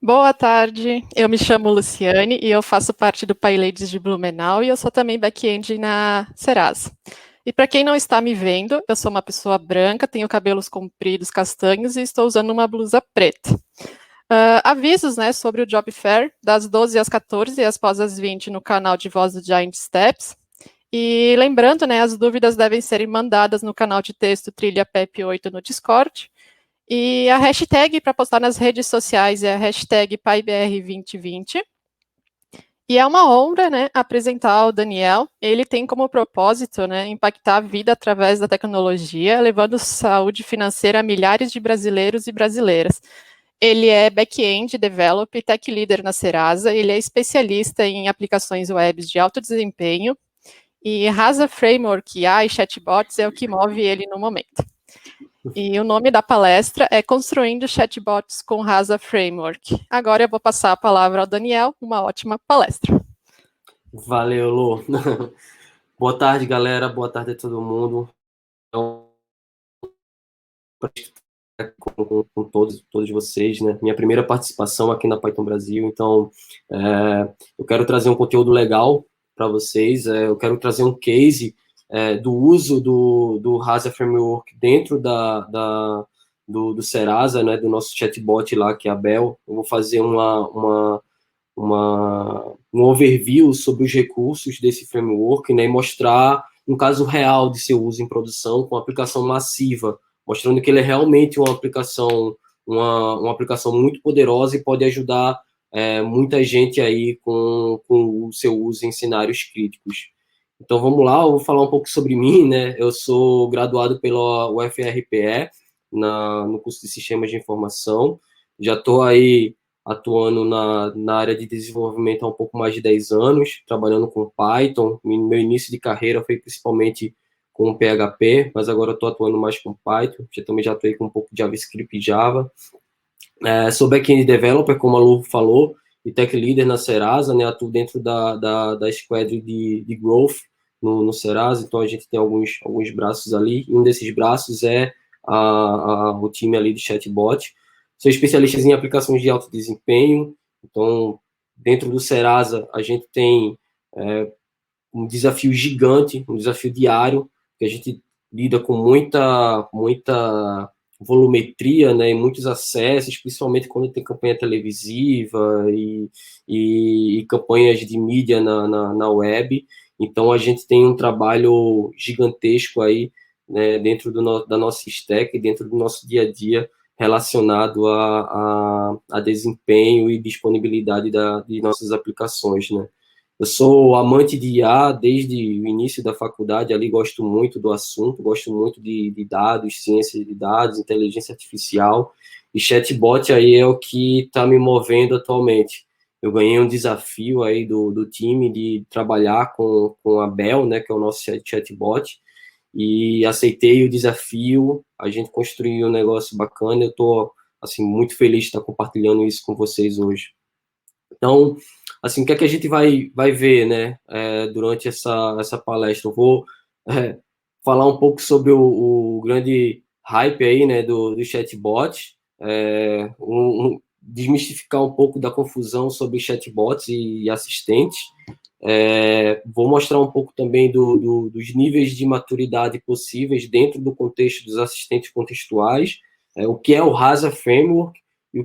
Boa tarde, eu me chamo Luciane e eu faço parte do PyLadies de Blumenau e eu sou também back-end na Serasa. E para quem não está me vendo, eu sou uma pessoa branca, tenho cabelos compridos castanhos e estou usando uma blusa preta. Avisos, né, sobre o Job Fair, das 12 às 14 e após as 20 no canal de voz do Giant Steps. E lembrando, né, as dúvidas devem ser mandadas no canal de texto Trilha PEP 8 no Discord. E a hashtag para postar nas redes sociais é a hashtag PaiBR2020. E é uma honra, né, apresentar o Daniel. Ele tem como propósito, né, impactar a vida através da tecnologia, levando saúde financeira a milhares de brasileiros e brasileiras. Ele é back-end developer, tech leader na Serasa, ele é especialista em aplicações web de alto desempenho, e Rasa Framework AI e chatbots é o que move ele no momento. E o nome da palestra é Construindo Chatbots com Rasa Framework. Agora eu vou passar a palavra ao Daniel, uma ótima palestra. Valeu, Lu. Boa tarde, galera. Boa tarde a todo mundo. Então, com todos vocês, né? Minha primeira participação aqui na Python Brasil. Então, eu quero trazer um conteúdo legal para vocês. Eu quero trazer um case do uso do Rasa Framework dentro do Serasa, né? Do nosso chatbot lá, que é a Bel. Eu vou fazer um overview sobre os recursos desse framework, né, e mostrar um caso real de seu uso em produção com aplicação massiva, mostrando que ele é realmente uma aplicação muito poderosa e pode ajudar muita gente aí com o seu uso em cenários críticos. Então vamos lá, eu vou falar um pouco sobre mim, né? Eu sou graduado pela UFRPE no curso de Sistemas de Informação. Já estou aí atuando na área de desenvolvimento há um pouco mais de 10 anos, trabalhando com Python. Meu início de carreira foi principalmente com PHP, mas agora eu estou atuando mais com Python. Também já atuei com um pouco de JavaScript e Java. Sou back-end developer, como a Lu falou, e tech leader na Serasa, né? Atuo dentro da squad de growth no Serasa, então a gente tem alguns braços ali, e um desses braços é o time ali de chatbot. Sou especialista em aplicações de alto desempenho, então dentro do Serasa a gente tem um desafio gigante, um desafio diário, que a gente lida com muita volumetria, né, e muitos acessos, principalmente quando tem campanha televisiva e campanhas de mídia na web. Então, a gente tem um trabalho gigantesco aí, né, dentro da nossa stack, dentro do nosso dia a dia, relacionado a desempenho e disponibilidade de nossas aplicações, né. Eu sou amante de IA desde o início da faculdade, ali gosto muito do assunto, gosto muito de dados, ciência de dados, inteligência artificial, e chatbot aí é o que está me movendo atualmente. Eu ganhei um desafio aí do time de trabalhar com a Bell, né, que é o nosso chatbot, e aceitei o desafio, a gente construiu um negócio bacana, eu estou assim, muito feliz de estar compartilhando isso com vocês hoje. Então, assim, o que é que a gente vai ver, né, durante essa palestra? Eu vou falar um pouco sobre o grande hype aí, né, do chatbot, desmistificar um pouco da confusão sobre chatbots e assistentes. Vou mostrar um pouco também dos níveis de maturidade possíveis dentro do contexto dos assistentes contextuais, o que é o Rasa Framework e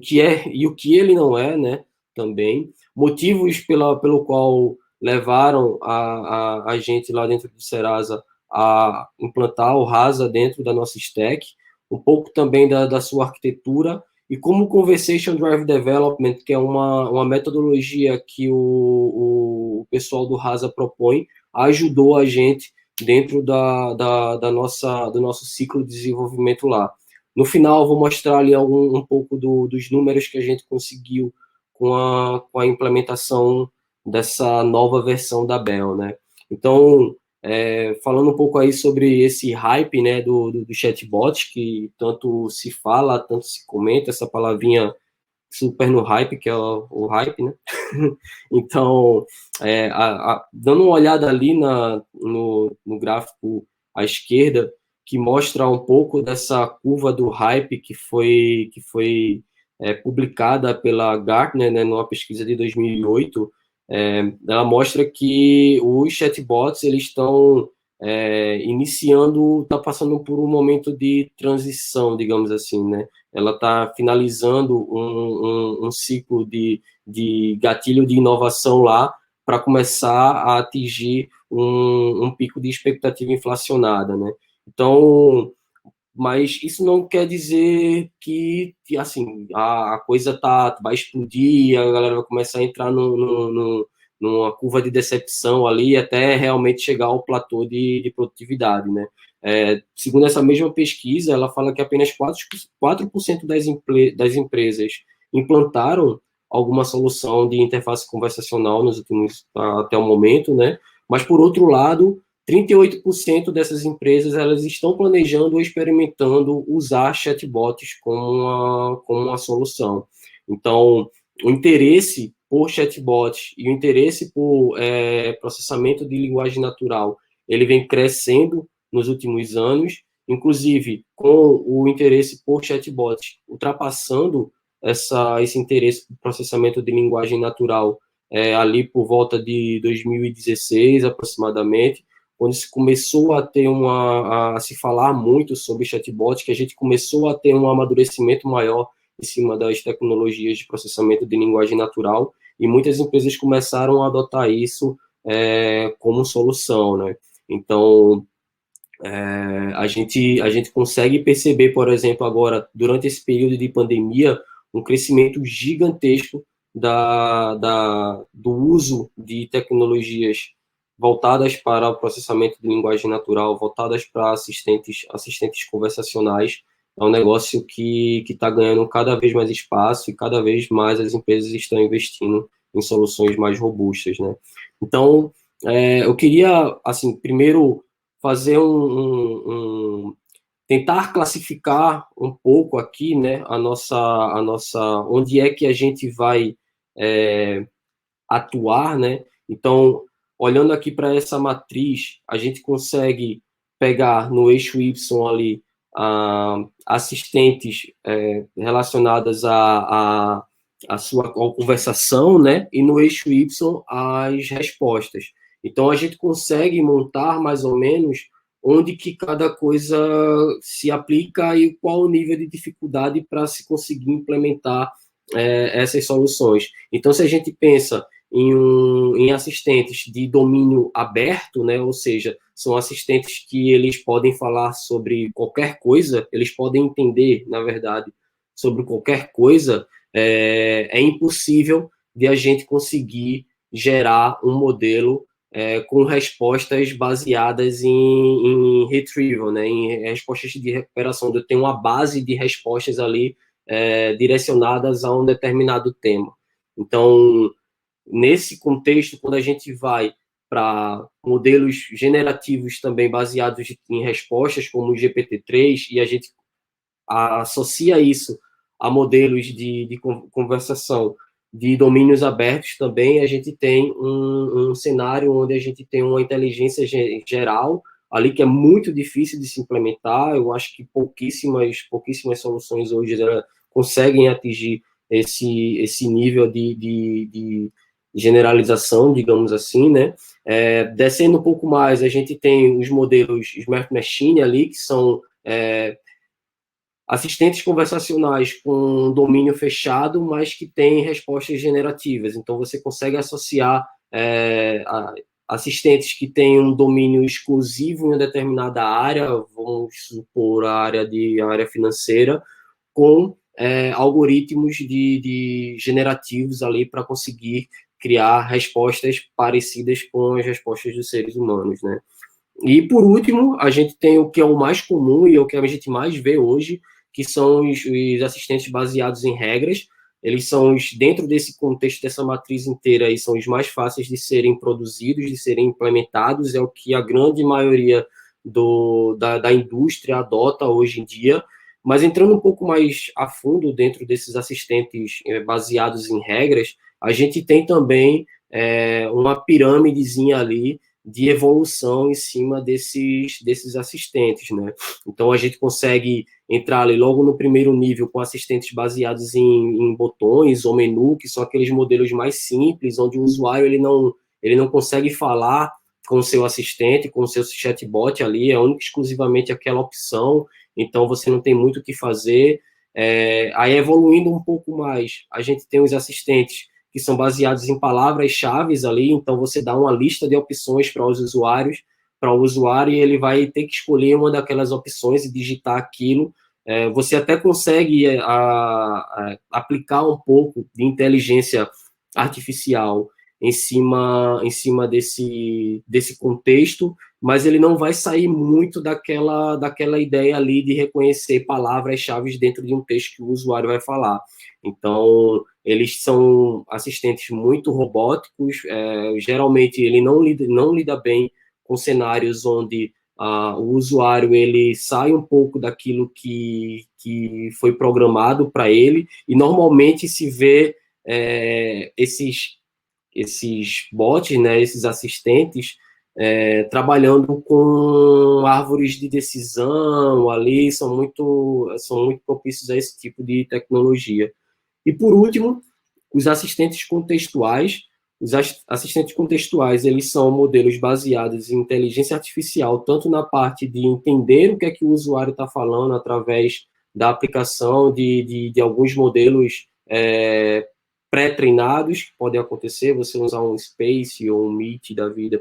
o que ele não é, né, também, motivos pelo qual levaram a gente lá dentro do Serasa a implantar o Rasa dentro da nossa stack, um pouco também da sua arquitetura, e como o Conversation Driven Development, que é uma metodologia que o pessoal do Rasa propõe, ajudou a gente dentro do nosso ciclo de desenvolvimento lá. No final, eu vou mostrar ali um pouco dos números que a gente conseguiu com a implementação dessa nova versão da Bell, né? Então, falando um pouco aí sobre esse hype, né, do chatbot, que tanto se fala, tanto se comenta, essa palavrinha super no hype, que é o hype, né? Então, dando uma olhada ali no gráfico à esquerda, que mostra um pouco dessa curva do hype que foi publicada pela Gartner, né, numa pesquisa de 2008, ela mostra que os chatbots eles estão iniciando, está passando por um momento de transição, digamos assim, né? Ela está finalizando um ciclo de gatilho de inovação lá para começar a atingir um pico de expectativa inflacionada, né? Então, mas isso não quer dizer que assim, a coisa vai explodir, a galera vai começar a entrar numa curva de decepção ali, até realmente chegar ao platô de produtividade, né? Segundo essa mesma pesquisa, ela fala que apenas 4% das empresas implantaram alguma solução de interface conversacional nos últimos, até o momento, né? Mas, por outro lado, 38% dessas empresas elas estão planejando ou experimentando usar chatbots como uma solução. Então, o interesse por chatbots e o interesse por processamento de linguagem natural, ele vem crescendo nos últimos anos, inclusive com o interesse por chatbots ultrapassando esse interesse por processamento de linguagem natural ali por volta de 2016 aproximadamente, quando se começou a ter a se falar muito sobre chatbot, que a gente começou a ter um amadurecimento maior em cima das tecnologias de processamento de linguagem natural, e muitas empresas começaram a adotar isso como solução, né? Então, a gente consegue perceber, por exemplo, agora, durante esse período de pandemia, um crescimento gigantesco do uso de tecnologias voltadas para o processamento de linguagem natural, voltadas para assistentes conversacionais. É um negócio que está ganhando cada vez mais espaço e cada vez mais as empresas estão investindo em soluções mais robustas, né? Então, eu queria, assim, primeiro fazer tentar classificar um pouco aqui, né, onde é que a gente vai atuar, né? Então, olhando aqui para essa matriz, a gente consegue pegar no eixo Y ali assistentes relacionadas à sua conversação, né? E no eixo Y as respostas. Então, a gente consegue montar mais ou menos onde que cada coisa se aplica e qual o nível de dificuldade para se conseguir implementar essas soluções. Então, se a gente pensa em assistentes de domínio aberto, né? Ou seja, são assistentes que eles podem falar sobre qualquer coisa, eles podem entender, na verdade, sobre qualquer coisa, é impossível de a gente conseguir gerar um modelo com respostas baseadas em retrieval, né? Em respostas de recuperação. Eu tenho uma base de respostas ali direcionadas a um determinado tema. Então, nesse contexto, quando a gente vai para modelos generativos também baseados em respostas, como o GPT-3, e a gente associa isso a modelos de conversação de domínios abertos também, a gente tem um cenário onde a gente tem uma inteligência geral ali que é muito difícil de se implementar. Eu acho que pouquíssimas soluções hoje conseguem atingir esse nível de generalização, digamos assim, né? Descendo um pouco mais, a gente tem os modelos Smart Machine ali, que são assistentes conversacionais com domínio fechado, mas que têm respostas generativas. Então, você consegue associar assistentes que têm um domínio exclusivo em uma determinada área, vamos supor a área financeira, com algoritmos de generativos ali para conseguir criar respostas parecidas com as respostas dos seres humanos, né? E, por último, a gente tem o que é o mais comum e o que a gente mais vê hoje, que são os assistentes baseados em regras. Eles são, dentro desse contexto, dessa matriz inteira, aí, são os mais fáceis de serem produzidos, de serem implementados, é o que a grande maioria da indústria adota hoje em dia. Mas entrando um pouco mais a fundo dentro desses assistentes baseados em regras, a gente tem também uma pirâmidezinha ali de evolução em cima desses assistentes, né? Então, a gente consegue entrar ali logo no primeiro nível com assistentes baseados em botões ou menu, que são aqueles modelos mais simples, onde o usuário ele não consegue falar com o seu assistente, com o seu chatbot ali, é única e exclusivamente aquela opção, então você não tem muito o que fazer. Aí, evoluindo um pouco mais, a gente tem os assistentes que são baseados em palavras-chave ali, então você dá uma lista de opções para os usuários, para o usuário, e ele vai ter que escolher uma daquelas opções e digitar aquilo. Você até consegue aplicar um pouco de inteligência artificial em cima desse contexto, mas ele não vai sair muito daquela ideia ali de reconhecer palavras-chave dentro de um texto que o usuário vai falar. Então, eles são assistentes muito robóticos, geralmente ele não lida bem com cenários onde o usuário ele sai um pouco daquilo que foi programado para ele, e normalmente se vê esses bots, né, esses assistentes, trabalhando com árvores de decisão ali, são muito propícios a esse tipo de tecnologia. E, por último, os assistentes contextuais. Os assistentes contextuais, eles são modelos baseados em inteligência artificial, tanto na parte de entender o que é que o usuário está falando através da aplicação de alguns modelos pré-treinados, que podem acontecer, você usar um Space ou um Meet da vida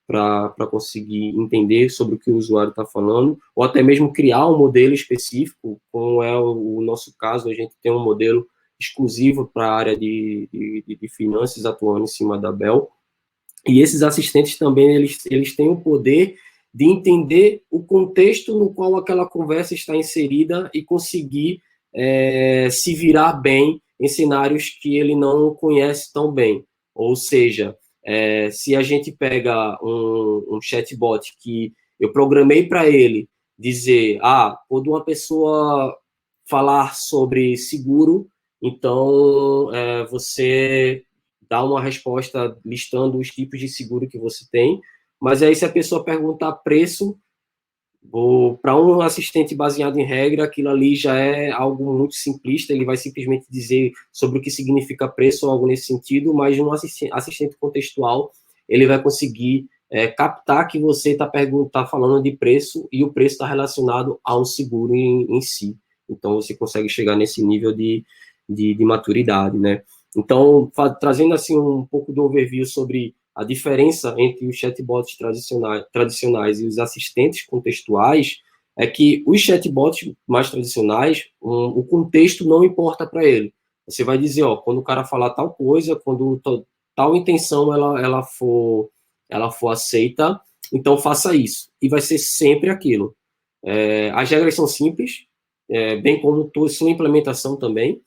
para conseguir entender sobre o que o usuário está falando, ou até mesmo criar um modelo específico, como é o nosso caso, a gente tem um modelo exclusivo para a área de finanças atuando em cima da Bell. E esses assistentes também, eles têm o poder de entender o contexto no qual aquela conversa está inserida e conseguir se virar bem em cenários que ele não conhece tão bem. Ou seja, se a gente pega um chatbot que eu programei para ele dizer, quando uma pessoa falar sobre seguro, então você dá uma resposta listando os tipos de seguro que você tem, mas aí se a pessoa perguntar preço, para um assistente baseado em regra, aquilo ali já é algo muito simplista, ele vai simplesmente dizer sobre o que significa preço ou algo nesse sentido, mas um assistente contextual, ele vai conseguir captar que você está falando de preço e o preço está relacionado ao seguro em si. Então, você consegue chegar nesse nível de maturidade, né? Então, trazendo assim um pouco do overview sobre a diferença entre os chatbots tradicionais e os assistentes contextuais, é que os chatbots mais tradicionais, o contexto não importa para ele. Você vai dizer, quando o cara falar tal coisa, quando tal intenção ela for aceita, então faça isso. E vai ser sempre aquilo. As regras são simples, bem como sua implementação também.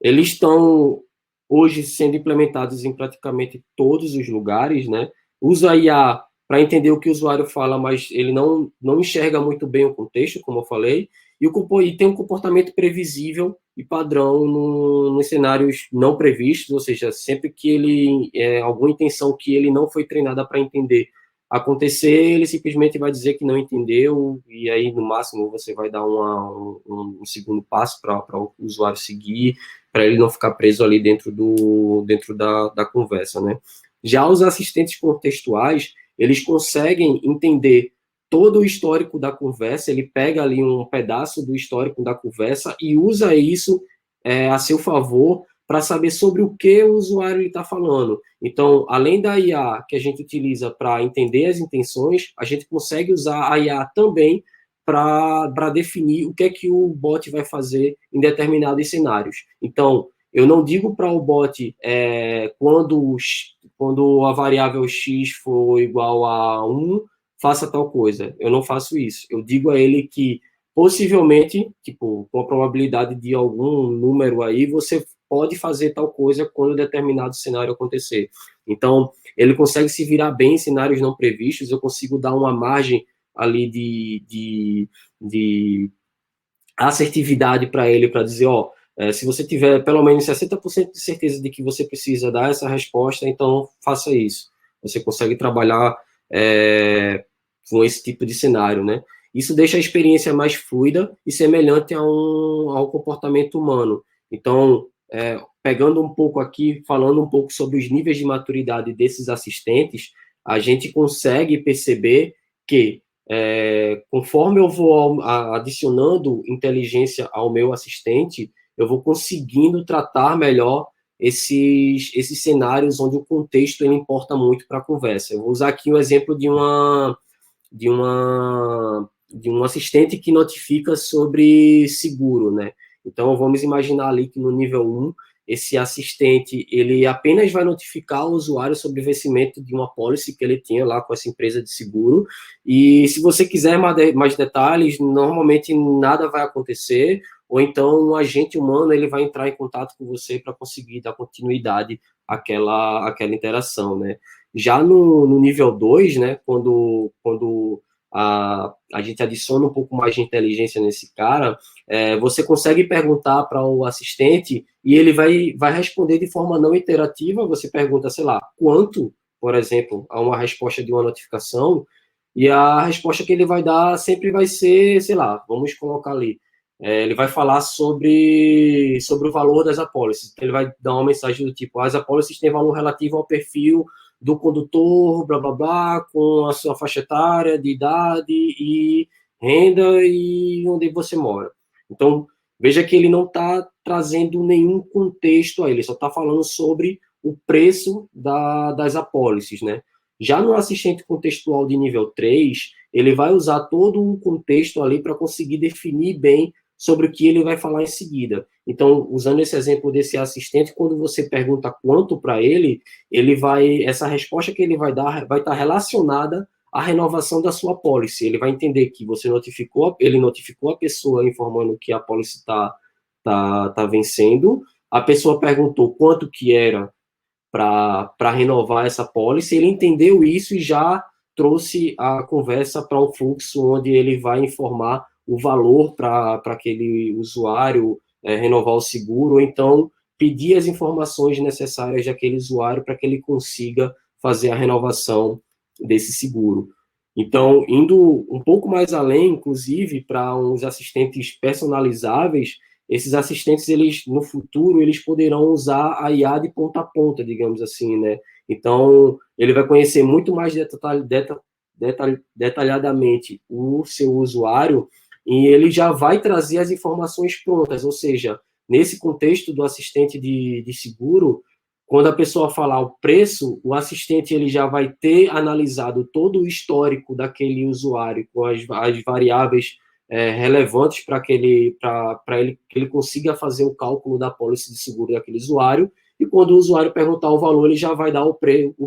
Eles estão hoje sendo implementados em praticamente todos os lugares, né? Usa a IA para entender o que o usuário fala, mas ele não enxerga muito bem o contexto, como eu falei, e tem um comportamento previsível e padrão nos cenários não previstos, ou seja, sempre que ele alguma intenção que ele não foi treinado para entender acontecer, ele simplesmente vai dizer que não entendeu, e aí, no máximo, você vai dar um segundo passo para o usuário seguir, para ele não ficar preso ali dentro da conversa, né? Já os assistentes contextuais, eles conseguem entender todo o histórico da conversa, ele pega ali um pedaço do histórico da conversa e usa isso a seu favor para saber sobre o que o usuário está falando. Então, além da IA que a gente utiliza para entender as intenções, a gente consegue usar a IA também para definir o que é que o bot vai fazer em determinados cenários. Então, eu não digo para o bot quando a variável x for igual a 1, faça tal coisa. Eu não faço isso. Eu digo a ele que, possivelmente, tipo, com a probabilidade de algum número aí, você pode fazer tal coisa quando determinado cenário acontecer. Então, ele consegue se virar bem em cenários não previstos, eu consigo dar uma margem ali de assertividade para ele, para dizer, se você tiver pelo menos 60% de certeza de que você precisa dar essa resposta, então faça isso. você consegue trabalhar com esse tipo de cenário, né? Isso deixa a experiência mais fluida e semelhante ao comportamento humano. Então, pegando um pouco aqui, falando um pouco sobre os níveis de maturidade desses assistentes, a gente consegue perceber que, conforme eu vou adicionando inteligência ao meu assistente, eu vou conseguindo tratar melhor esses cenários onde o contexto ele importa muito para a conversa. Eu vou usar aqui o exemplo de um assistente que notifica sobre seguro, né? Então, vamos imaginar ali que no nível 1, esse assistente, ele apenas vai notificar o usuário sobre o vencimento de uma policy que ele tinha lá com essa empresa de seguro, e se você quiser mais detalhes, normalmente nada vai acontecer, ou então um agente humano ele vai entrar em contato com você para conseguir dar continuidade àquela interação, né? Já no nível 2, né, quando a gente adiciona um pouco mais de inteligência nesse cara, você consegue perguntar para o assistente e ele vai responder de forma não interativa. Você pergunta, sei lá, quanto, por exemplo, a uma resposta de uma notificação, e a resposta que ele vai dar sempre vai ser, sei lá, vamos colocar ali, ele vai falar sobre o valor das apólices. Ele vai dar uma mensagem do tipo, as apólices têm valor relativo ao perfil do condutor, blá, blá, blá, com a sua faixa etária, de idade e renda e onde você mora. Então, veja que ele não está trazendo nenhum contexto aí, ele só está falando sobre o preço das apólices, né? Já no assistente contextual de nível 3, ele vai usar todo um contexto ali para conseguir definir bem sobre o que ele vai falar em seguida. Então, usando esse exemplo desse assistente, quando você pergunta quanto para ele, essa resposta que ele vai dar vai estar relacionada à renovação da sua apólice. Ele vai entender que ele notificou a pessoa informando que a apólice tá vencendo, a pessoa perguntou quanto que era para renovar essa apólice, ele entendeu isso e já trouxe a conversa para um fluxo onde ele vai informar o valor para aquele usuário renovar o seguro, ou então pedir as informações necessárias daquele usuário para que ele consiga fazer a renovação desse seguro. Então, indo um pouco mais além, inclusive, para uns assistentes personalizáveis, esses assistentes, eles no futuro, eles poderão usar a IA de ponta a ponta, digamos assim, né? Então, ele vai conhecer muito mais detalhadamente o seu usuário e ele já vai trazer as informações prontas, ou seja, nesse contexto do assistente de seguro, quando a pessoa falar o preço, o assistente ele já vai ter analisado todo o histórico daquele usuário com as variáveis relevantes para que ele consiga fazer o cálculo da pólice de seguro daquele usuário, e quando o usuário perguntar o valor, ele já vai dar o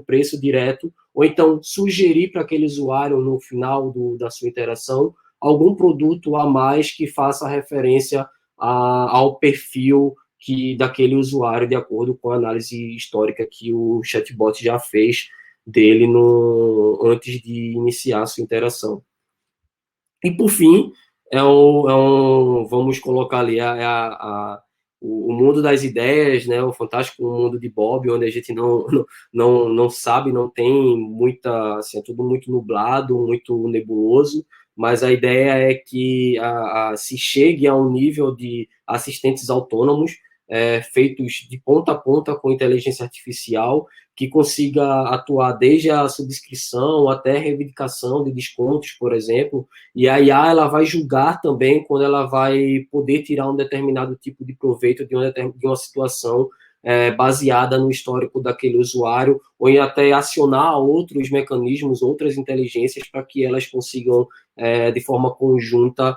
preço direto, ou então sugerir para aquele usuário, no final da sua interação, algum produto a mais que faça referência ao perfil daquele usuário, de acordo com a análise histórica que o chatbot já fez dele antes de iniciar a sua interação. E, por fim, vamos colocar ali o mundo das ideias, né, o fantástico mundo de Bob, onde a gente não sabe, não tem muita, assim, é tudo muito nublado, muito nebuloso, mas a ideia é que se chegue a um nível de assistentes autônomos feitos de ponta a ponta com inteligência artificial, que consiga atuar desde a subscrição até a reivindicação de descontos, por exemplo, e a IA ela vai julgar também quando ela vai poder tirar um determinado tipo de proveito de uma situação baseada no histórico daquele usuário, ou em até acionar outros mecanismos, outras inteligências, para que elas consigam, de forma conjunta,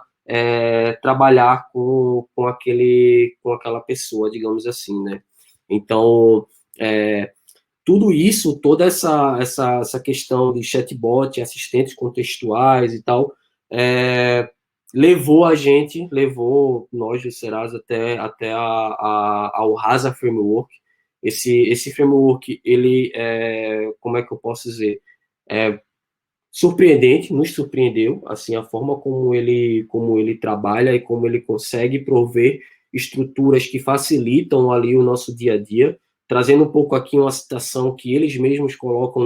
trabalhar com aquela pessoa, digamos assim, né? Então, tudo isso, toda essa questão de chatbot, assistentes contextuais e tal, levou nós do Serasa até ao Rasa Framework. Esse framework, ele, como é que eu posso dizer? Surpreendente, nos surpreendeu, assim, a forma como ele trabalha e como ele consegue prover estruturas que facilitam ali o nosso dia a dia. trazendo um pouco aqui uma citação que eles mesmos colocam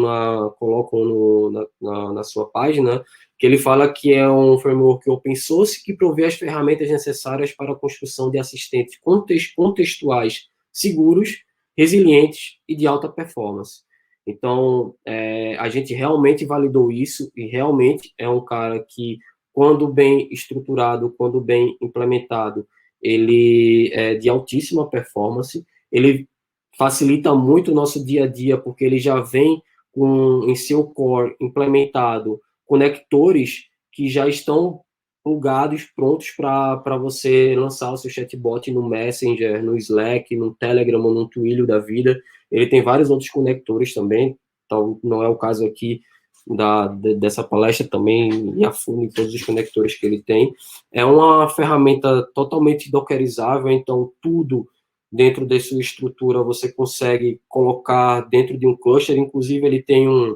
na sua página, que ele fala que é um framework open source que provê as ferramentas necessárias para a construção de assistentes contextuais seguros, resilientes e de alta performance. Então, a gente realmente validou isso e realmente é um cara que, quando bem estruturado, quando bem implementado, ele é de altíssima performance, ele facilita muito o nosso dia a dia, porque ele já vem em seu core implementado conectores que já estão plugados, prontos para você lançar o seu chatbot no Messenger, no Slack, no Telegram, no Twilio da vida. Ele tem vários outros conectores também, então não é o caso aqui dessa palestra também, e a fundo em todos os conectores que ele tem. É uma ferramenta totalmente dockerizável, então tudo dentro da sua estrutura você consegue colocar dentro de um cluster, inclusive ele tem um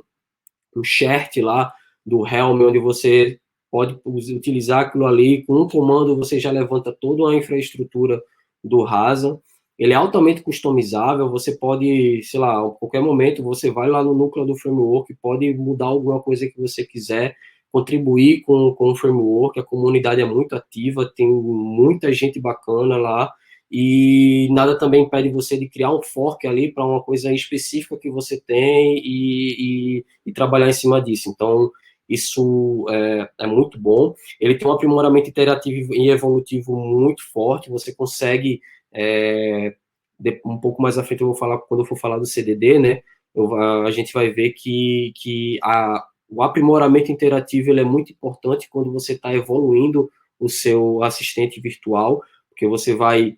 chart lá do Helm, onde você pode utilizar aquilo ali, com um comando você já levanta toda a infraestrutura do Rasa. Ele é altamente customizável, você pode, sei lá, a qualquer momento você vai lá no núcleo do framework, pode mudar alguma coisa que você quiser, contribuir com o framework, a comunidade é muito ativa, tem muita gente bacana lá, e nada também impede você de criar um fork ali para uma coisa específica que você tem e trabalhar em cima disso. Então, isso é muito bom. Ele tem um aprimoramento interativo e evolutivo muito forte, você consegue, um pouco mais à frente eu vou falar, quando eu for falar do CDD, né, a gente vai ver que o aprimoramento interativo ele é muito importante quando você está evoluindo o seu assistente virtual, porque você vai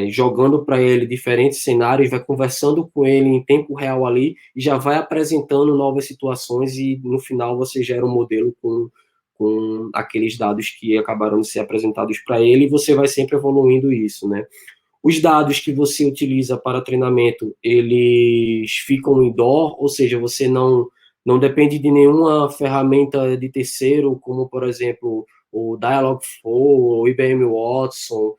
jogando para ele diferentes cenários, vai conversando com ele em tempo real ali e já vai apresentando novas situações e no final você gera um modelo com aqueles dados que acabaram de ser apresentados para ele e você vai sempre evoluindo isso, né? Os dados que você utiliza para treinamento, eles ficam indoor, ou seja, você não depende de nenhuma ferramenta de terceiro, como, por exemplo, o Dialogflow, o IBM Watson,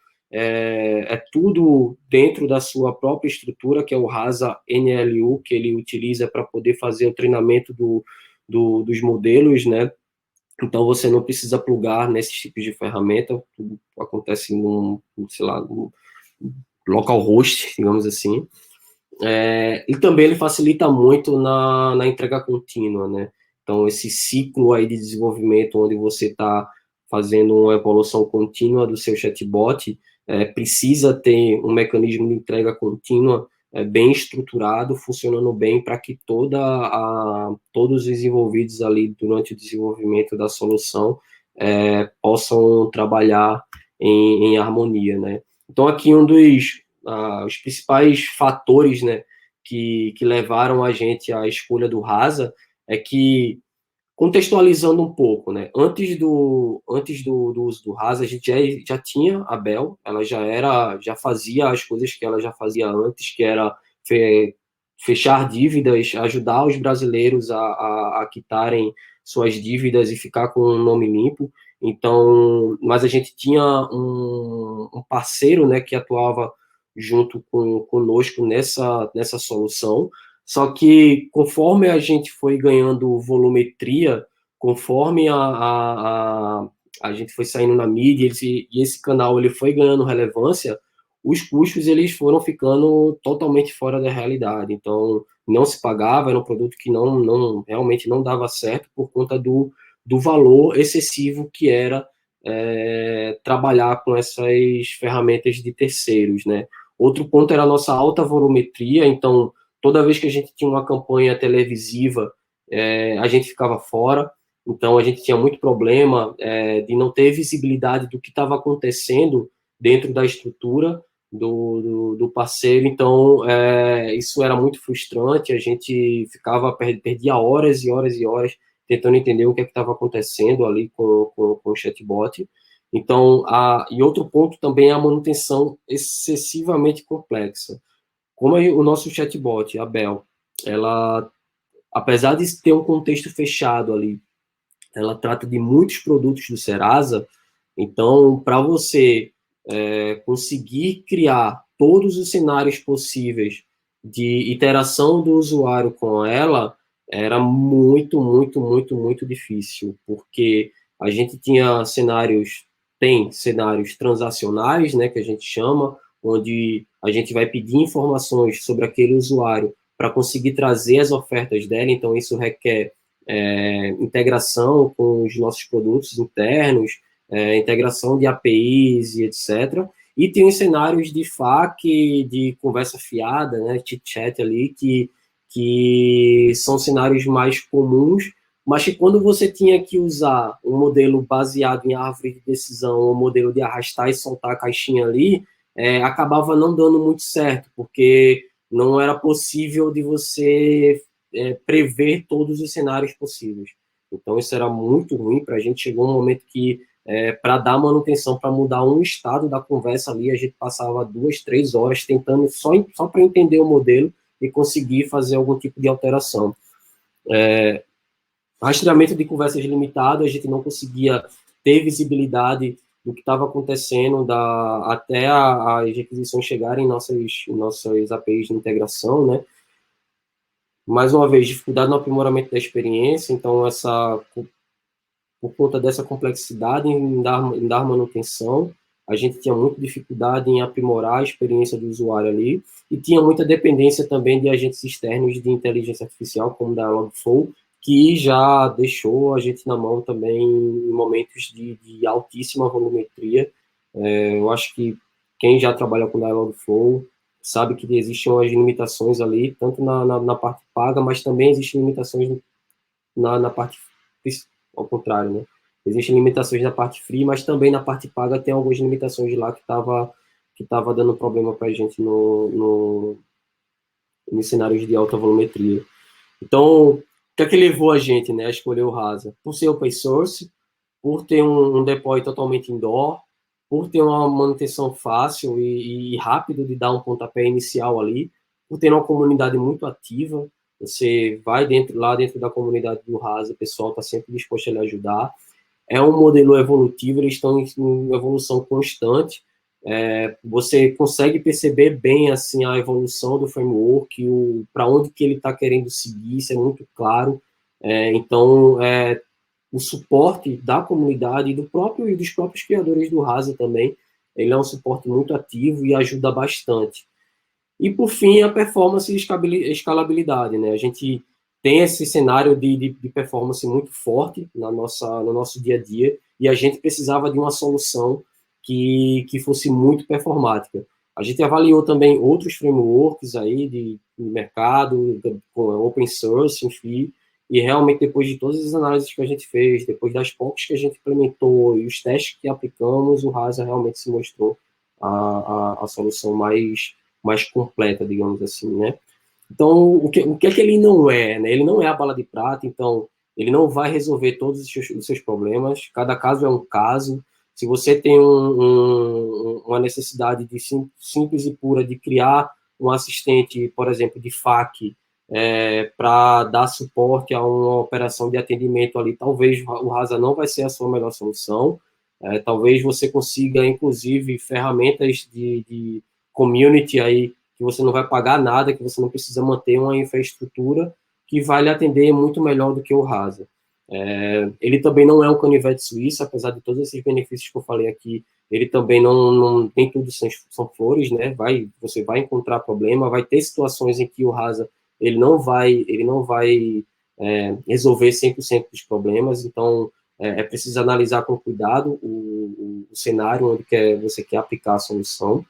tudo dentro da sua própria estrutura, que é o Rasa NLU, que ele utiliza para poder fazer o treinamento dos modelos, né? Então, você não precisa plugar nesses tipos de ferramenta, tudo acontece sei lá, num localhost, digamos assim. E também ele facilita muito na entrega contínua, né? Então, esse ciclo aí de desenvolvimento, onde você está fazendo uma evolução contínua do seu chatbot, precisa ter um mecanismo de entrega contínua bem estruturado, funcionando bem para que todos os envolvidos ali durante o desenvolvimento da solução possam trabalhar em harmonia, né? Então, aqui um os principais fatores, né, que levaram a gente à escolha do Rasa é que, contextualizando um pouco, né, antes do uso do Rasa, a gente já tinha a Bel, ela já fazia as coisas que ela já fazia antes, que era fechar dívidas, ajudar os brasileiros a quitarem suas dívidas e ficar com um nome limpo. Então, mas a gente tinha um parceiro, né, que atuava junto conosco nessa solução. Só que conforme a gente foi ganhando volumetria, conforme a gente foi saindo na mídia e esse canal ele foi ganhando relevância, os custos eles foram ficando totalmente fora da realidade. Então, não se pagava, era um produto que realmente não dava certo por conta do valor excessivo que era trabalhar com essas ferramentas de terceiros, né? Outro ponto era a nossa alta volumetria, então toda vez que a gente tinha uma campanha televisiva, a gente ficava fora, então a gente tinha muito problema de não ter visibilidade do que estava acontecendo dentro da estrutura do parceiro, então isso era muito frustrante, a gente perdia horas e horas e horas tentando entender o que estava acontecendo ali com o chatbot. Então, e outro ponto também é a manutenção excessivamente complexa. Como o nosso chatbot, a Bel, ela, apesar de ter um contexto fechado ali, ela trata de muitos produtos do Serasa, então, para você conseguir criar todos os cenários possíveis de interação do usuário com ela era muito, muito, muito, muito difícil, porque a gente tem cenários transacionais, né, que a gente chama, onde a gente vai pedir informações sobre aquele usuário para conseguir trazer as ofertas dela, então isso requer integração com os nossos produtos internos, integração de APIs e etc. E tem os cenários de FAQ, de conversa fiada, né, chit-chat ali, que são cenários mais comuns, mas que quando você tinha que usar um modelo baseado em árvore de decisão, um modelo de arrastar e soltar a caixinha ali, acabava não dando muito certo, porque não era possível de você prever todos os cenários possíveis. Então, isso era muito ruim para a gente. Chegou um momento que, para dar manutenção, para mudar um estado da conversa ali, a gente passava 2, 3 horas tentando só para entender o modelo e conseguir fazer algum tipo de alteração. Rastreamento de conversas limitado, a gente não conseguia ter visibilidade do que estava acontecendo até as requisições chegarem em nossas APIs de integração, né? Mais uma vez, dificuldade no aprimoramento da experiência, então por conta dessa complexidade em dar manutenção, a gente tinha muita dificuldade em aprimorar a experiência do usuário ali, e tinha muita dependência também de agentes externos de inteligência artificial, como da Dialogflow, que já deixou a gente na mão também em momentos de altíssima volumetria. Eu acho que quem já trabalha com Dialogflow sabe que existem as limitações ali, tanto na parte paga, mas também existem limitações na parte, ao contrário, né? Existem limitações na parte free, mas também na parte paga tem algumas limitações de lá que tava dando problema para a gente nos cenários de alta volumetria. Então, o que é que levou a gente, né, a escolher o Rasa? Por ser open source, por ter um deploy totalmente indoor, por ter uma manutenção fácil e rápido de dar um pontapé inicial ali, por ter uma comunidade muito ativa. Você vai lá dentro da comunidade do Rasa, o pessoal está sempre disposto a lhe ajudar. É um modelo evolutivo, eles estão em evolução constante. Você consegue perceber bem assim a evolução do framework, para onde que ele está querendo seguir, isso é muito claro. Então, o suporte da comunidade e dos próprios criadores do Rasa também, ele é um suporte muito ativo e ajuda bastante. E, por fim, a performance e escalabilidade, né? A gente tem esse cenário de performance muito forte no nosso dia a dia, e a gente precisava de uma solução que fosse muito performática. A gente avaliou também outros frameworks aí de mercado, com open source, enfim, e realmente depois de todas as análises que a gente fez, depois das POCs que a gente implementou e os testes que aplicamos, o Rasa realmente se mostrou a solução mais completa, digamos assim, né? Então, o que é que ele não é, né? Ele não é a bala de prata, então ele não vai resolver todos os seus problemas, cada caso é um caso. Se você tem uma necessidade simples e pura de criar um assistente, por exemplo, de FAQ, para dar suporte a uma operação de atendimento ali, talvez o Rasa não vai ser a sua melhor solução. Talvez você consiga, inclusive, ferramentas de community aí, que você não vai pagar nada, que você não precisa manter uma infraestrutura que vai lhe atender muito melhor do que o Rasa. Ele também não é um canivete suíço, apesar de todos esses benefícios que eu falei aqui, ele também não tem tudo são flores, né? Você vai encontrar problema, vai ter situações em que o Rasa ele não vai resolver 100% dos problemas, então é preciso analisar com cuidado o cenário onde você quer aplicar a solução.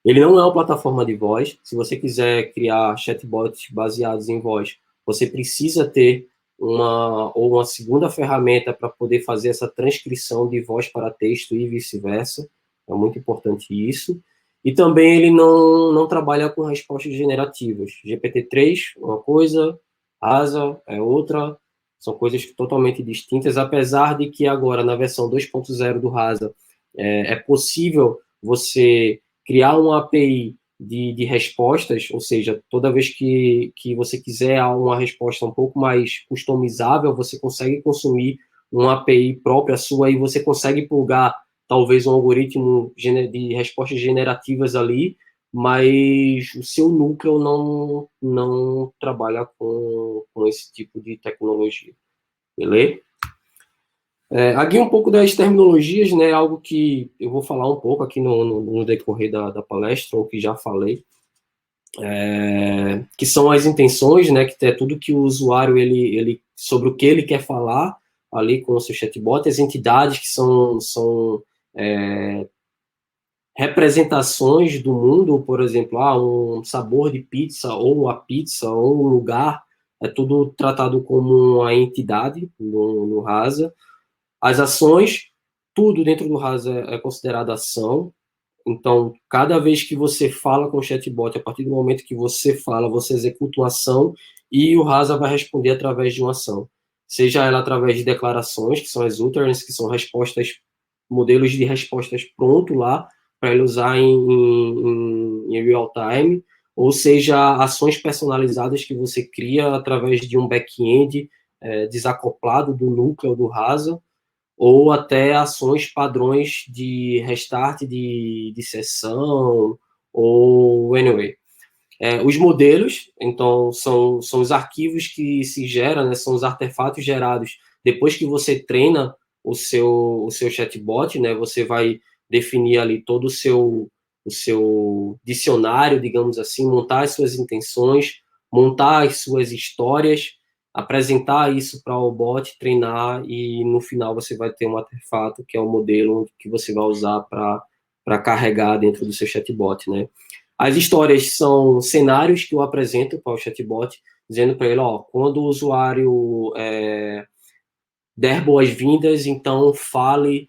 Ele não é uma plataforma de voz. Se você quiser criar chatbots baseados em voz, você precisa ter uma segunda ferramenta para poder fazer essa transcrição de voz para texto e vice-versa. É muito importante isso. E também ele não trabalha com respostas generativas. GPT-3 é uma coisa, Rasa é outra, são coisas totalmente distintas, apesar de que agora, na versão 2.0 do Rasa, é possível você criar uma API de respostas, ou seja, toda vez que você quiser uma resposta um pouco mais customizável, você consegue consumir uma API própria sua e você consegue plugar talvez um algoritmo de respostas generativas ali mas o seu núcleo não trabalha com esse tipo de tecnologia, beleza? Aqui um pouco das terminologias, né, algo que eu vou falar um pouco aqui no decorrer da palestra, ou que já falei, que são as intenções, né, que é tudo que o usuário, ele sobre o que ele quer falar ali com o seu chatbot, as entidades que são representações do mundo, por exemplo, um sabor de pizza, ou a pizza, ou um lugar, é tudo tratado como uma entidade no Rasa. As ações, tudo dentro do Rasa é considerado ação. Então, cada vez que você fala com o chatbot, a partir do momento que você fala, você executa uma ação e o Rasa vai responder através de uma ação. Seja ela através de declarações, que são as utterances, que são respostas, modelos de respostas pronto lá, para ele usar em real time, ou seja, ações personalizadas que você cria através de um back-end desacoplado do núcleo do Rasa, ou até ações padrões de restart de sessão, ou anyway. Os modelos, então, são os arquivos que se geram, né, são os artefatos gerados depois que você treina o seu chatbot, né, você vai definir ali todo o seu dicionário, digamos assim, montar as suas intenções, montar as suas histórias, apresentar isso para o bot, treinar, e no final você vai ter um artefato que é o modelo que você vai usar para carregar dentro do seu chatbot, né? As histórias são cenários que eu apresento para o chatbot, dizendo para ele, quando o usuário der boas-vindas, então fale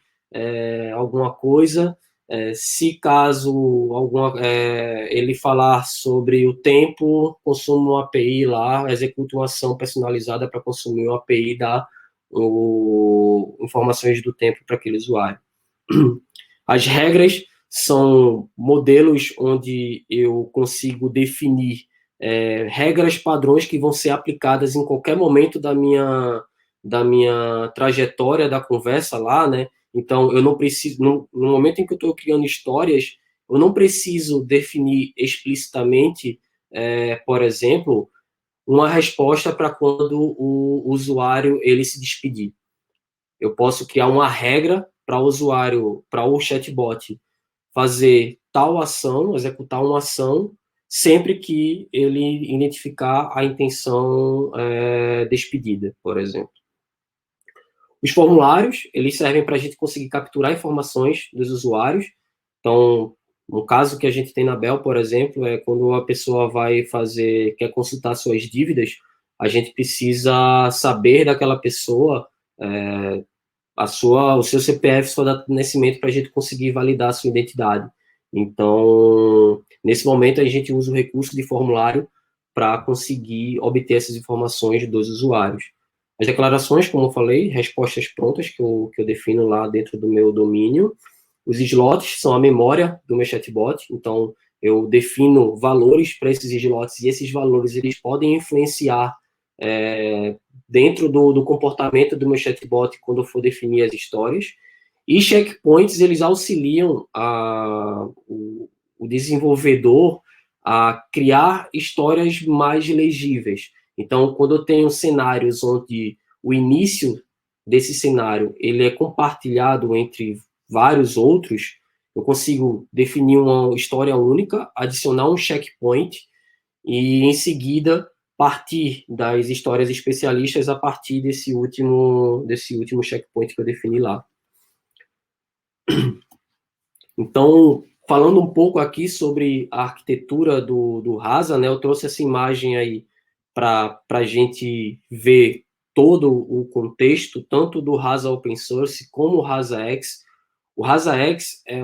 alguma coisa. Se caso ele falar sobre o tempo, consuma uma API lá, executa uma ação personalizada para consumir uma API e dar informações do tempo para aquele usuário. As regras são modelos onde eu consigo definir regras padrões que vão ser aplicadas em qualquer momento da minha trajetória da conversa lá, né? Então, eu não preciso, no momento em que eu estou criando histórias, eu não preciso definir explicitamente, por exemplo, uma resposta para quando o usuário ele se despedir. Eu posso criar uma regra para o usuário, para o chatbot, fazer tal ação, executar uma ação, sempre que ele identificar a intenção despedida, por exemplo. Os formulários, eles servem para a gente conseguir capturar informações dos usuários. Então, no caso que a gente tem na Bell, por exemplo, é quando a pessoa quer consultar suas dívidas, a gente precisa saber daquela pessoa o seu CPF, sua data de nascimento, para a gente conseguir validar a sua identidade. Então, nesse momento, a gente usa o recurso de formulário para conseguir obter essas informações dos usuários. As declarações, como eu falei, respostas prontas que eu defino lá dentro do meu domínio. Os slots são a memória do meu chatbot, então eu defino valores para esses slots, e esses valores eles podem influenciar dentro do comportamento do meu chatbot quando eu for definir as histórias. E checkpoints, eles auxiliam o desenvolvedor a criar histórias mais legíveis. Então, quando eu tenho cenários onde o início desse cenário ele é compartilhado entre vários outros, eu consigo definir uma história única, adicionar um checkpoint e, em seguida, partir das histórias especialistas a partir desse último checkpoint que eu defini lá. Então, falando um pouco aqui sobre a arquitetura do Rasa, né, eu trouxe essa imagem aí para a gente ver todo o contexto, tanto do Rasa Open Source como o Rasa X. O Rasa X é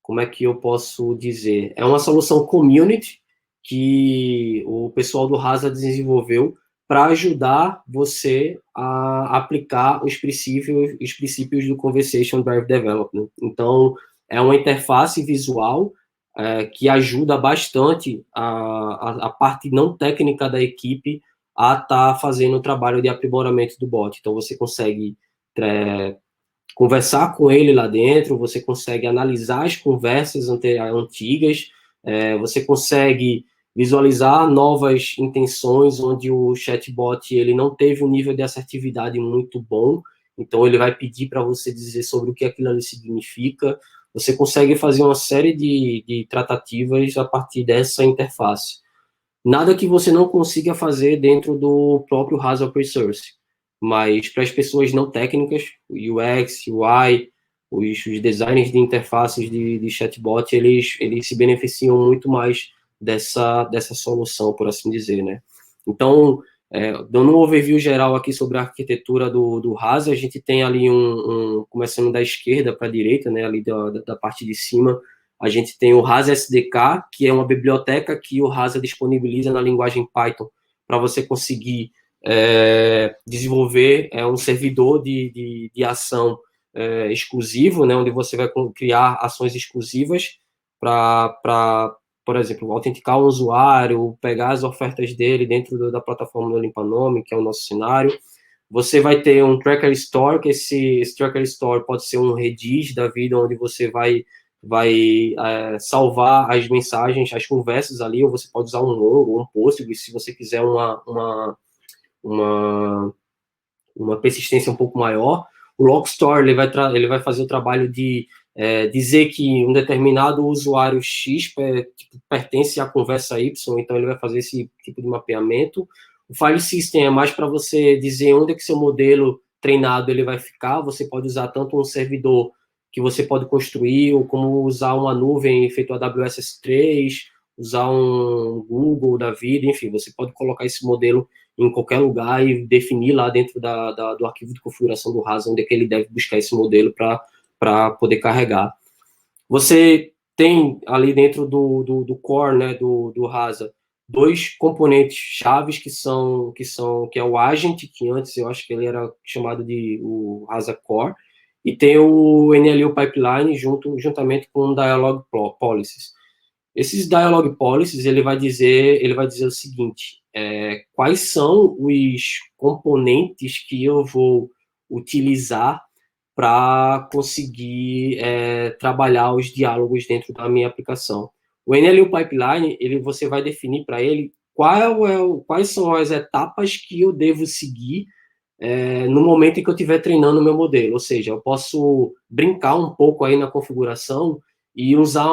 como é que eu posso dizer? É uma solução community que o pessoal do Rasa desenvolveu para ajudar você a aplicar os princípios do Conversation Driven Development. Então, é uma interface visual que ajuda bastante a parte não técnica da equipe a estar fazendo o trabalho de aprimoramento do bot. Então, você consegue conversar com ele lá dentro, você consegue analisar as conversas antigas, você consegue visualizar novas intenções, onde o chatbot ele não teve um nível de assertividade muito bom, então ele vai pedir para você dizer sobre o que aquilo ali significa. Você consegue fazer uma série de tratativas a partir dessa interface. Nada que você não consiga fazer dentro do próprio Rasa Open Source, mas para as pessoas não técnicas, o UX, UI, os designers de interfaces de chatbot, eles se beneficiam muito mais dessa solução, por assim dizer, né? Então, dando um overview geral aqui sobre a arquitetura do Rasa, a gente tem ali começando da esquerda para a direita, né, ali da parte de cima, a gente tem o Rasa SDK, que é uma biblioteca que o Rasa disponibiliza na linguagem Python para você conseguir desenvolver um servidor de ação exclusivo, né, onde você vai criar ações exclusivas para, por exemplo, autenticar um usuário, pegar as ofertas dele dentro da plataforma do Limpanome, que é o nosso cenário. Você vai ter um Tracker Store, que esse Tracker Store pode ser um Redis da vida, onde você vai salvar as mensagens, as conversas ali, ou você pode usar um Mongo, um Postgres, se você quiser uma persistência um pouco maior. O Logstore ele vai fazer o trabalho de dizer que um determinado usuário X pertence à conversa Y, então ele vai fazer esse tipo de mapeamento. O File System é mais para você dizer onde é que seu modelo treinado ele vai ficar. Você pode usar tanto um servidor que você pode construir, ou como usar uma nuvem feito AWS S3, usar um Google da vida, enfim, você pode colocar esse modelo em qualquer lugar e definir lá dentro do arquivo de configuração do Rasa onde é que ele deve buscar esse modelo para poder carregar. Você tem ali dentro do core, né, do Rasa, dois componentes chaves que é o agent, que antes eu acho que ele era chamado de o Rasa Core, e tem o NLU Pipeline juntamente com o Dialog Policies. Esses Dialog Policies, ele vai dizer o seguinte, quais são os componentes que eu vou utilizar para conseguir trabalhar os diálogos dentro da minha aplicação. O NLU Pipeline, você vai definir para ele quais são as etapas que eu devo seguir no momento em que eu estiver treinando o meu modelo. Ou seja, eu posso brincar um pouco aí na configuração e usar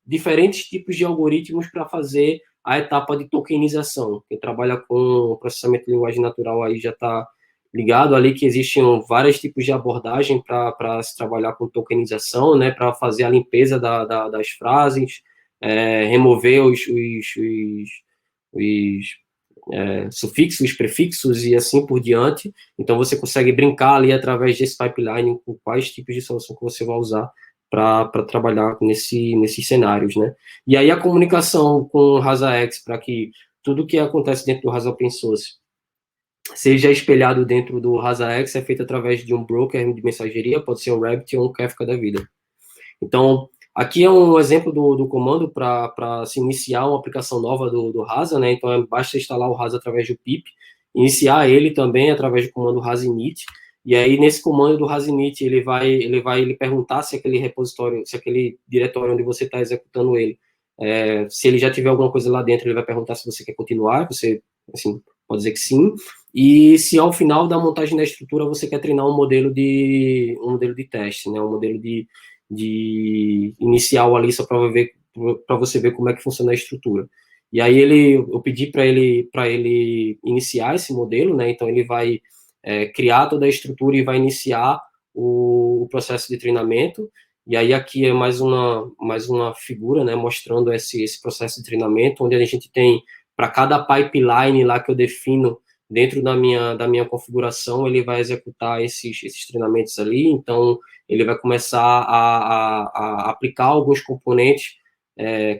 diferentes tipos de algoritmos para fazer a etapa de tokenização. Quem trabalha com processamento de linguagem natural aí já está ligado ali que existem vários tipos de abordagem para se trabalhar com tokenização, né, para fazer a limpeza das frases, remover os sufixos, prefixos e assim por diante. Então, você consegue brincar ali através desse pipeline com quais tipos de solução que você vai usar para trabalhar nesses cenários, né? E aí, a comunicação com o RasaX para que tudo que acontece dentro do Rasa Open Source seja espelhado dentro do RasaX é feito através de um broker de mensageria, pode ser um Rabbit ou um Kafka da vida. Então, aqui é um exemplo do comando para se iniciar uma aplicação nova do Rasa, né? Então, basta instalar o Rasa através do pip, iniciar ele também através do comando rasa init, e aí nesse comando do rasa init ele vai lhe perguntar se aquele repositório, se aquele diretório onde você está executando ele, se ele já tiver alguma coisa lá dentro, ele vai perguntar se você quer continuar, você, assim, pode dizer que sim, e se ao final da montagem da estrutura você quer treinar um modelo de teste, né? Um modelo de inicial ali só para você ver como é que funciona a estrutura. E aí eu pedi para ele iniciar esse modelo, né? Então ele vai criar toda a estrutura e vai iniciar o processo de treinamento. E aí aqui é mais uma figura, né, mostrando esse processo de treinamento, onde a gente tem para cada pipeline lá que eu defino dentro da minha configuração, ele vai executar esses treinamentos ali. Então ele vai começar a aplicar alguns componentes,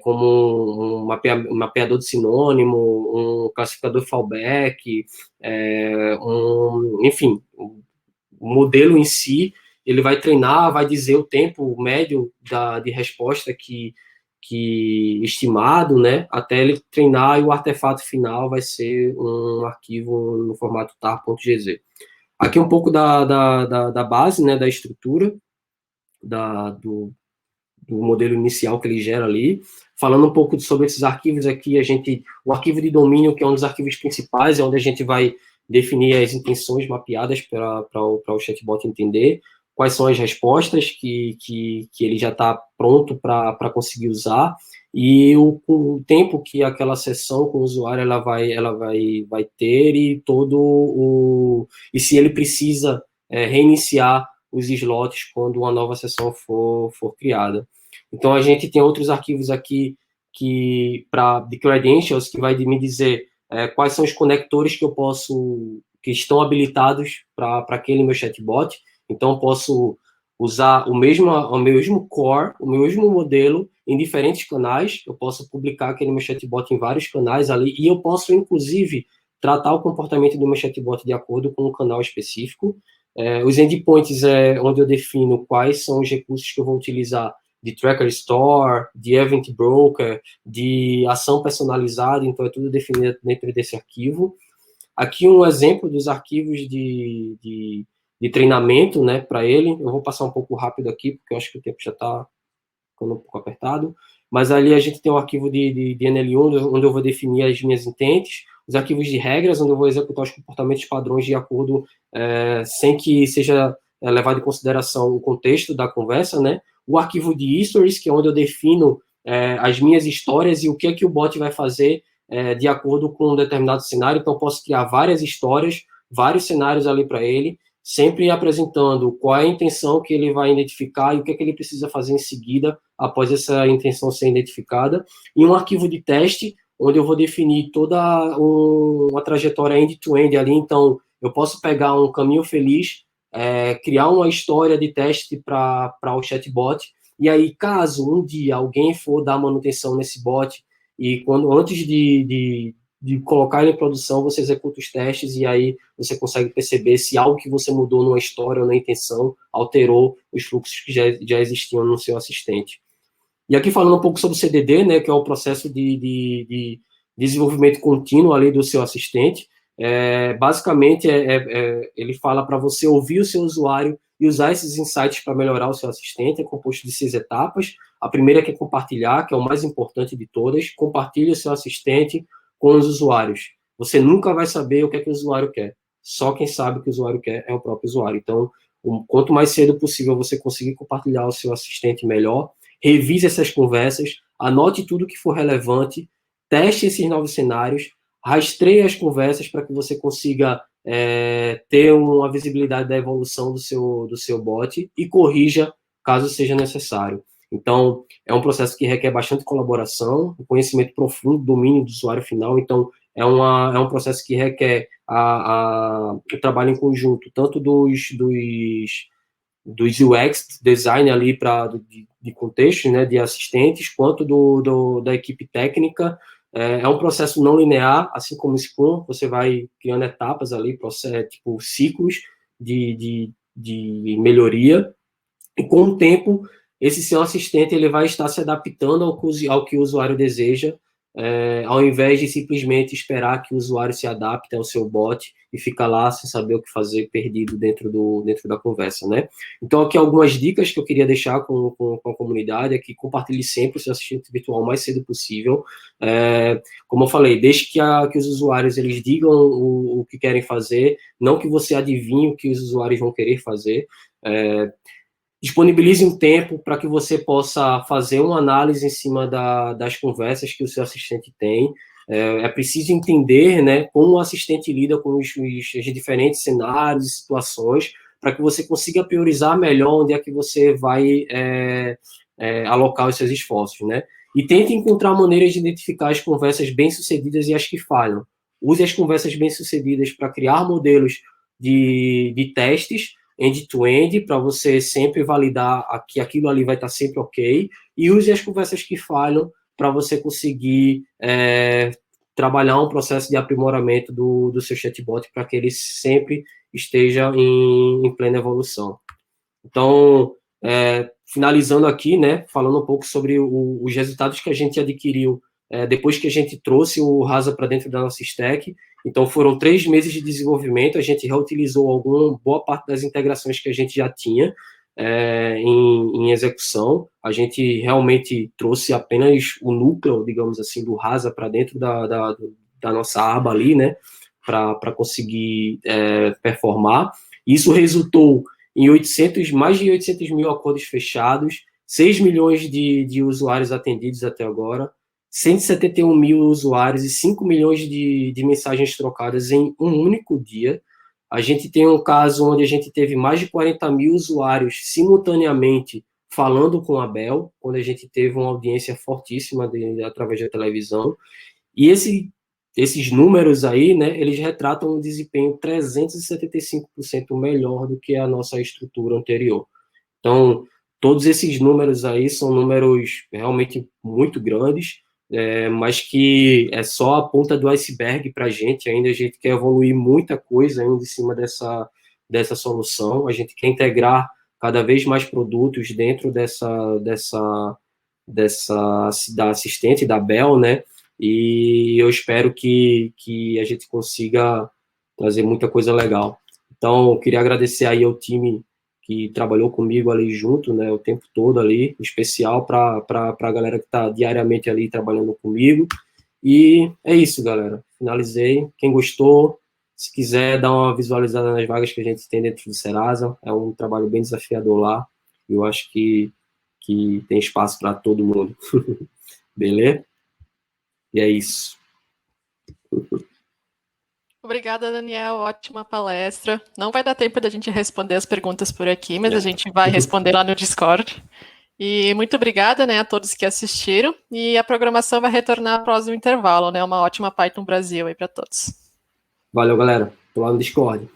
como um mapeador de sinônimo, um classificador fallback, enfim, o modelo em si, ele vai treinar, vai dizer o tempo médio de resposta que estimado, né, até ele treinar, e o artefato final vai ser um arquivo no formato tar.gz. Aqui um pouco da base, né, da estrutura, do modelo inicial que ele gera ali. Falando um pouco sobre esses arquivos aqui, o arquivo de domínio, que é um dos arquivos principais, é onde a gente vai definir as intenções mapeadas para o chatbot entender, quais são as respostas que ele já está pronto para conseguir usar, e o tempo que aquela sessão com o usuário vai ter, e se ele precisa reiniciar os slots quando uma nova sessão for criada. Então, a gente tem outros arquivos aqui de credentials, que vai me dizer quais são os conectores que estão habilitados para aquele meu chatbot. Então, eu posso usar o mesmo core, o mesmo modelo em diferentes canais. Eu posso publicar aquele meu chatbot em vários canais ali, e eu posso, inclusive, tratar o comportamento do meu chatbot de acordo com um canal específico. Os endpoints é onde eu defino quais são os recursos que eu vou utilizar de tracker store, de event broker, de ação personalizada, então é tudo definido dentro desse arquivo. Aqui um exemplo dos arquivos de treinamento, né, para ele. Eu vou passar um pouco rápido aqui, porque eu acho que o tempo já está ficando um pouco apertado. Mas ali a gente tem um arquivo de NL1, onde eu vou definir as minhas intentes, os arquivos de regras, onde eu vou executar os comportamentos padrões de acordo, sem que seja levado em consideração o contexto da conversa, né? O arquivo de histories, que é onde eu defino as minhas histórias e o que é que o bot vai fazer de acordo com um determinado cenário. Então, eu posso criar várias histórias, vários cenários ali para ele, sempre apresentando qual é a intenção que ele vai identificar e o que é que ele precisa fazer em seguida, após essa intenção ser identificada, e um arquivo de teste, onde eu vou definir toda uma trajetória end-to-end ali. Então, eu posso pegar um caminho feliz, criar uma história de teste para o chatbot, e aí, caso um dia alguém for dar manutenção nesse bot, e antes de colocar ele em produção, você executa os testes, e aí você consegue perceber se algo que você mudou numa história ou na intenção alterou os fluxos que já existiam no seu assistente. E aqui falando um pouco sobre o CDD, né, que é o processo de desenvolvimento contínuo ali do seu assistente. Basicamente, ele fala para você ouvir o seu usuário e usar esses insights para melhorar o seu assistente. É composto de 6 etapas. A primeira que é compartilhar, que é o mais importante de todas. Compartilhe o seu assistente com os usuários. Você nunca vai saber o que é que o usuário quer. Só quem sabe o que o usuário quer é o próprio usuário. Então, quanto mais cedo possível você conseguir compartilhar o seu assistente, melhor. Revise essas conversas, anote tudo que for relevante, teste esses novos cenários, rastreie as conversas para que você consiga ter uma visibilidade da evolução do seu bot e corrija caso seja necessário. Então, é um processo que requer bastante colaboração, conhecimento profundo, domínio do usuário final. Então, é um processo que requer o trabalho em conjunto, tanto dos UX design ali de contexto, né, de assistentes, quanto da equipe técnica. É um processo não linear, assim como o Scrum, você vai criando etapas ali, tipo ciclos de melhoria, e com o tempo, esse seu assistente ele vai estar se adaptando ao que o usuário deseja, ao invés de simplesmente esperar que o usuário se adapte ao seu bot e fica lá sem saber o que fazer, perdido dentro da conversa, né? Então, aqui algumas dicas que eu queria deixar com a comunidade é que compartilhe sempre o seu assistente virtual o mais cedo possível. Como eu falei, deixe que os usuários eles digam o que querem fazer, não que você adivinhe o que os usuários vão querer fazer. Disponibilize um tempo para que você possa fazer uma análise em cima das conversas que o seu assistente tem. É preciso entender, né, como o assistente lida com os diferentes cenários e situações, para que você consiga priorizar melhor onde é que você vai alocar os seus esforços, né? E tente encontrar maneiras de identificar as conversas bem-sucedidas e as que falham. Use as conversas bem-sucedidas para criar modelos de testes end-to-end, para você sempre validar que aquilo ali vai estar sempre ok, e use as conversas que falham para você conseguir trabalhar um processo de aprimoramento do seu chatbot para que ele sempre esteja em plena evolução. Então, finalizando aqui, né, falando um pouco sobre os resultados que a gente adquiriu depois que a gente trouxe o Rasa para dentro da nossa stack. Então, foram 3 meses de desenvolvimento, a gente reutilizou boa parte das integrações que a gente já tinha em execução. A gente realmente trouxe apenas o núcleo, digamos assim, do Rasa para dentro da nossa aba ali, né, para conseguir performar. Isso resultou em mais de 800 mil acordos fechados, 6 milhões de usuários atendidos até agora, 171 mil usuários e 5 milhões de mensagens trocadas em um único dia. A gente tem um caso onde a gente teve mais de 40 mil usuários simultaneamente falando com a Bell, quando a gente teve uma audiência fortíssima através da televisão. E esses números aí, né, eles retratam um desempenho 375% melhor do que a nossa estrutura anterior. Então, todos esses números aí são números realmente muito grandes, mas que é só a ponta do iceberg para a gente. Ainda a gente quer evoluir muita coisa ainda em cima dessa solução. A gente quer integrar cada vez mais produtos dentro da assistente, da Bell, né? E eu espero que a gente consiga trazer muita coisa legal. Então, eu queria agradecer aí ao time que trabalhou comigo ali junto, né, o tempo todo ali, em especial para a galera que está diariamente ali trabalhando comigo. E é isso, galera. Finalizei. Quem gostou, se quiser dar uma visualizada nas vagas que a gente tem dentro do Serasa, é um trabalho bem desafiador lá. Eu acho que tem espaço para todo mundo. Beleza? E é isso. Obrigada, Daniel. Ótima palestra. Não vai dar tempo da gente responder as perguntas por aqui, mas a gente vai responder lá no Discord. E muito obrigada, né, a todos que assistiram. E a programação vai retornar após o intervalo, né? Uma ótima Python Brasil aí para todos. Valeu, galera. Tô lá no Discord.